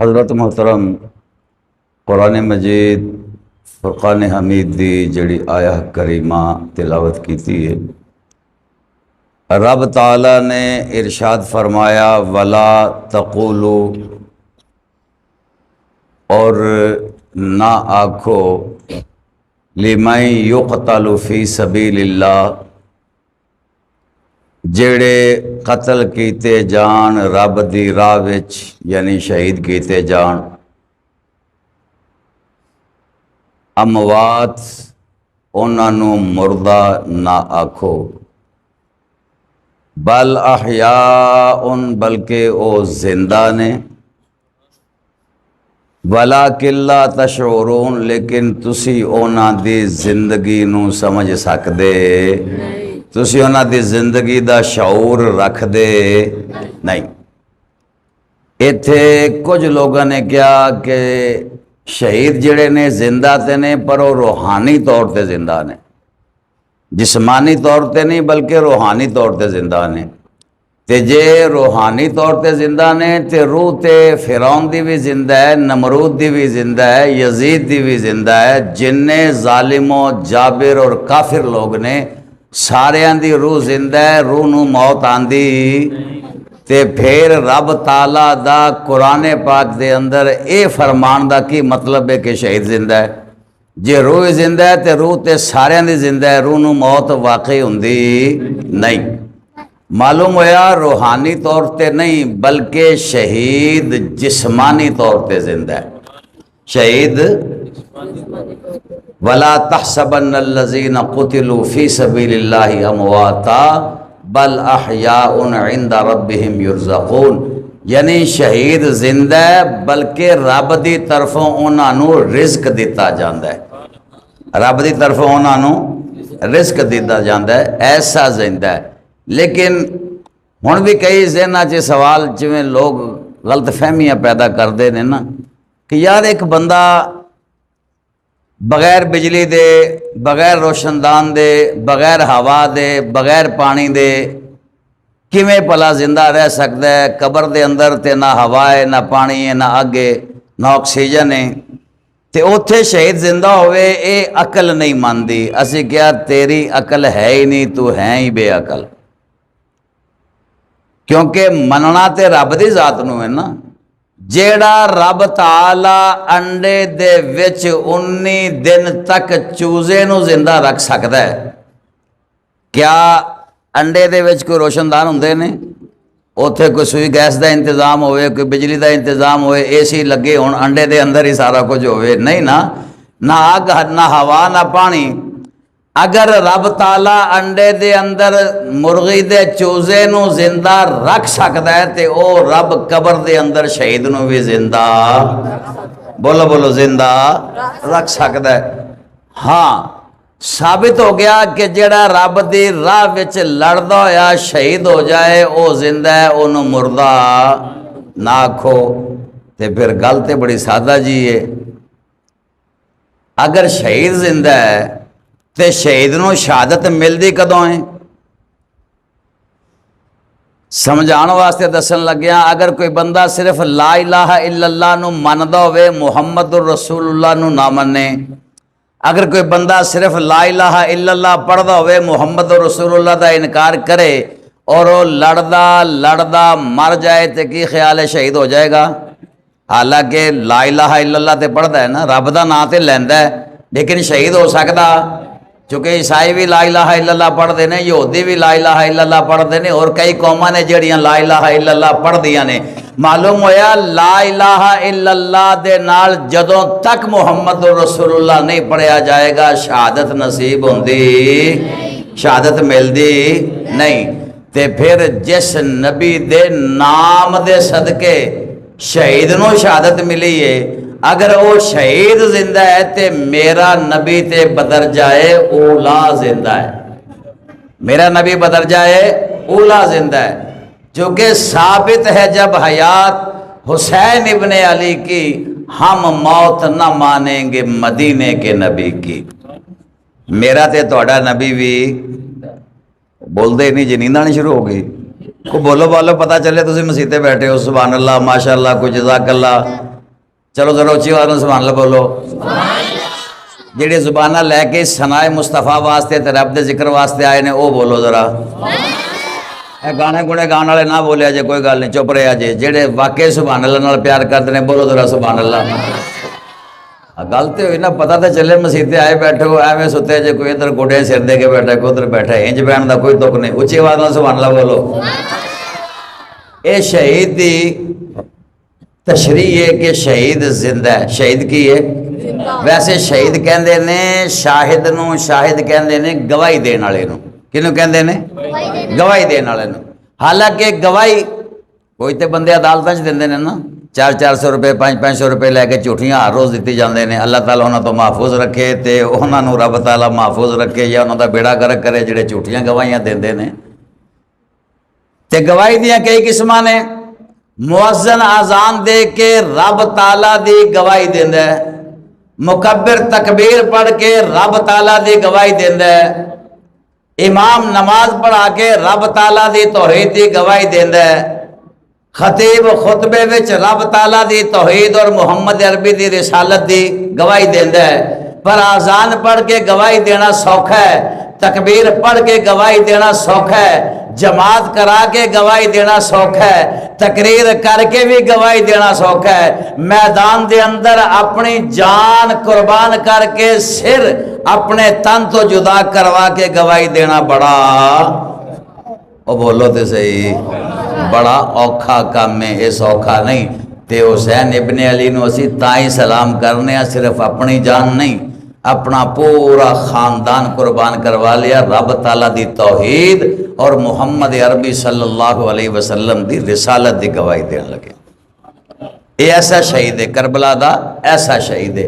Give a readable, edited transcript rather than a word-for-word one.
हज़रत मोहतरम कुरान मजीद फुरक़ान हमीद दी जड़ी आया करीमा तिलावत की है। रब ताला ने इरशाद फरमाया वला तक़ूलू, और ना आखो लिमन युक़तलु फ़ी सबीलिल्लाह, जेड़े कत्ल कीते जान रब दी राह विच यानी शहीद कीते जान। अमवात उन्होंने मुर्दा ना आखो, बल अहयाउन, बल्कि वो जिंदा ने। वला किल्ला तशऊरून, लेकिन तुसी उन्हां दी जिंदगी नू समझ सकदे, तुसी उन्हां दी जिंदगी दा शऊर रखदे नहीं। इत्थे कुछ लोगों ने कहा कि शहीद जिहड़े ने जिंदा ते ने, पर वो रूहानी तौर पर जिंदा ने, जिस्मानी तौर पर नहीं बल्कि रूहानी तौर पर जिंदा ने। ते जे रूहानी तौर पर जिंदा ने ते रूह ते फिरौन दी भी जिंदा है, नमरूद दी भी जिंदा है, यजीद दी भी जिंदा है। जिन्ने जालिमों जाबिर और काफिर लोग ने सारियां दी रूह जिंदा है। रूह नू मौत आंदी ते फिर रब ताला दा कुरान पाक दे अंदर ये फरमान दा की मतलब है कि शहीद जिंदा है। जे रूह जिंदा है तो रूह तो सारियां दी जिंदा है, रूह नू मौत वाकई हुंदी नहीं। मालूम होया रूहानी तौर पर नहीं बल्कि शहीद जिस्मानी तौर पर जिंदा है। शहीद वला तहसबन्नल्लज़ीना क़ुतिलू फ़ी सबीलिल्लाहि अमवाता बल अहयाउन इंदा रब्बिहिम युरज़क़ून, यानी शहीद जिंदा है बल्कि रब दी तरफों उन्होंने रिज़्क दिता जाता है। रब दी तरफों उन्होंने रिज़्क दिता जाता है, ऐसा जिंदा है। लेकिन हुण भी कई ज़हनां च सवाल जिवें लोग गलत फहमियां पैदा करते हैं ना कि यार एक बंदा बगैर बिजली दे, बगैर रोशनदान दे, बगैर हवा दे, बगैर पानी दे किवें भला जिंदा रह सकता है। कबर दे अंदर ते ना हवा है, ना पानी है, ना अग है, ना ऑक्सीजन है, ते उत्थे शहीद जिंदा होवे, ये अकल नहीं मानती। असीं क्या तेरी अकल है ही नहीं, तू है ही बेअकल। क्योंकि मनना तो रब की जात नूं है ना। जेड़ा रब ताला अंडे दे विच 19 दिन तक चूजे नूं जिंदा रख सकता है, क्या अंडे दे विच कोई रोशनदान हुंदे ने? उत्थे कोई सुई गैस का इंतजाम होवे, कोई बिजली का इंतजाम होवे, AC लगे होण, अंडे दे अंदर ही सारा कुछ होवे? नहीं ना। ना अग, ना हवा, ना पानी। अगर रब ताला अंडे दे अंदर मुर्गी दे चूजे नूं जिंदा रख सकता है तो वह रब कबर दे अंदर शहीद नूं भी जिंदा, बोलो बोलो, जिंदा रख सकता है। हाँ, साबित हो गया कि जेड़ा रब दी राह विच लड़दा होया शहीद हो जाए वह जिंदा है, उन्होंने मुर्दा ना आखो। तो फिर गल तो बड़ी सादा जी है। अगर शहीद जिंदा है तो शहीद नूं शहादत मिलती कदों है? समझाने वास्ते दसन लग्या, अगर कोई बंदा सिर्फ ला इलाहा इल्लल्लाह नूं मनदा होवे, मुहम्मदुर रसूलुल्लाह नूं ना मने, अगर कोई बंदा सिर्फ ला इलाहा इल्लल्लाह पढ़दा होवे, मुहम्मदुर रसूलुल्लाह दा इनकार करे और वो लड़दा लड़दा मर जाए तो की ख्याल है शहीद हो जाएगा? हालांकि ला इलाहा इल्लल्लाह तो पढ़दा है ना, रब दा नाम तो लैंदा है, लेकिन शहीद हो सकता? क्योंकि ईसाई भी ला इलाहा इल्लल्लाह पढ़ते हैं, यहूदी भी ला इलाहा इल्लल्लाह पढ़ते हैं, और कई कौमां ने जड़ियां ला इलाहा इल्लल्लाह पढ़दियां ने। मालूम होया ला इलाहा इल्लल्लाह दे नाल जदों तक मुहम्मद रसूलुल्लाह नहीं पढ़िया जाएगा शहादत नसीब होंदी, शहादत मिलती नहीं। ते फिर जिस नबी दे नाम दे सदके शहीद नूं शहादत मिली है, अगर वो शहीद जिंदा है तो मेरा नबी ते बदर जाए ओला जिंदा है, मेरा नबी बदर जाए ओला जिंदा है। क्योंकि साबित है जब हयात हुसैन इब्ने अली की, हम मौत न मानेंगे मदीने के नबी की। मेरा ते तोड़ा नबी भी बोलते ही नहीं जी, नींद आनी शुरू हो गई। को बोलो बोलो पता चले तुम मसीते बैठे हो, सुभान अल्लाह, माशाअल्लाह, कोई जज़ाकल्लाह, चलो जरा उच्ची आवाज़ नाल सुभान अल्लाह बोलो। जिहड़े जुबाना लैके सनाए मुस्तफा वास्ते ते रब दे जिक्र वास्ते आए ने, वो बोलो जरा। गाने गुणे गाने वाले ना बोलिया जे, कोई गल नहीं, चुप रहा जे। जेडे वाकई सुभान अल्लाह नाल प्यार करते हैं, बोलो जरा सुभान अल्लाह। गल तो हुई ना, पता तो चले मसीते आए बैठे हो, एवं सुते जे, कोई इधर गोडे सिर दे के बैठा, कोई उधर बैठा, इंज बहन का कोई दुख नहीं। उच्ची आवाज़ नाल सुभान अल्लाह बोलो। ये शहीद की तशरीह है कि शहीद जिंदा है। शहीद की है? वैसे शहीद कहते ने शाहिद नूं, शाहिद कहते ने गवाही देने वाले नूं। किनू कहते ने? गवाही देने वाले नूं। हालांकि गवाही कोई तो बंदे अदालतां च देंदे ने ना, 400 रुपए 500 रुपए लैके झूठियां हर रोज़ दी जाते हैं। अल्लाह ताला उन्होंने तो महफूज रखे, तो उन्होंने रब ताला महफूज रखे या उन्होंने बेड़ा गर्क करे जिहड़े झूठियां गवाहियां देंदे ने। ते गवाही दियां कई किस्मां ने। मुअज्जिन आज़ान दे के रब ताला दी गवाही देंदा है। मुकब्बिर तकबीर पढ़ के रब ताला दी गवाही देंदा है। इमाम नमाज पढ़ा के रब ताला दी तौहीद दी गवाही देंदा है। खतीब खुतबे विच रब ताला दी तौहीद और मुहम्मद अरबी दी रिसालत दी गवाही देंदा है। पर आज़ान पढ़ के गवाही देना सौखा है, तकबीर पढ़ के गवाही देना सौखा है, जमात करा के गवाही देना सौखा है, तकरीर करके भी गवाही देना सौखा है। मैदान दे अंदर अपनी जान कुर्बान करके सिर अपने तन तो जुदा करवा के गवाही देना बड़ा, ओ बोलो तो सही, बड़ा औखा काम है। ये सौखा नहीं। तो हुसैन इब्ने अली नूं असीं तां ही सलाम करने आ, सिर्फ अपनी जान नहीं, अपना पूरा खानदान कुर्बान करवा लिया रब ताला दी तौहीद और मुहम्मद अरबी सल्लल्लाहु अलैहि वसल्लम दी रिसालत दी गवाही देने लगे। ये ऐसा शहीद है, करबला दा ऐसा शहीद है।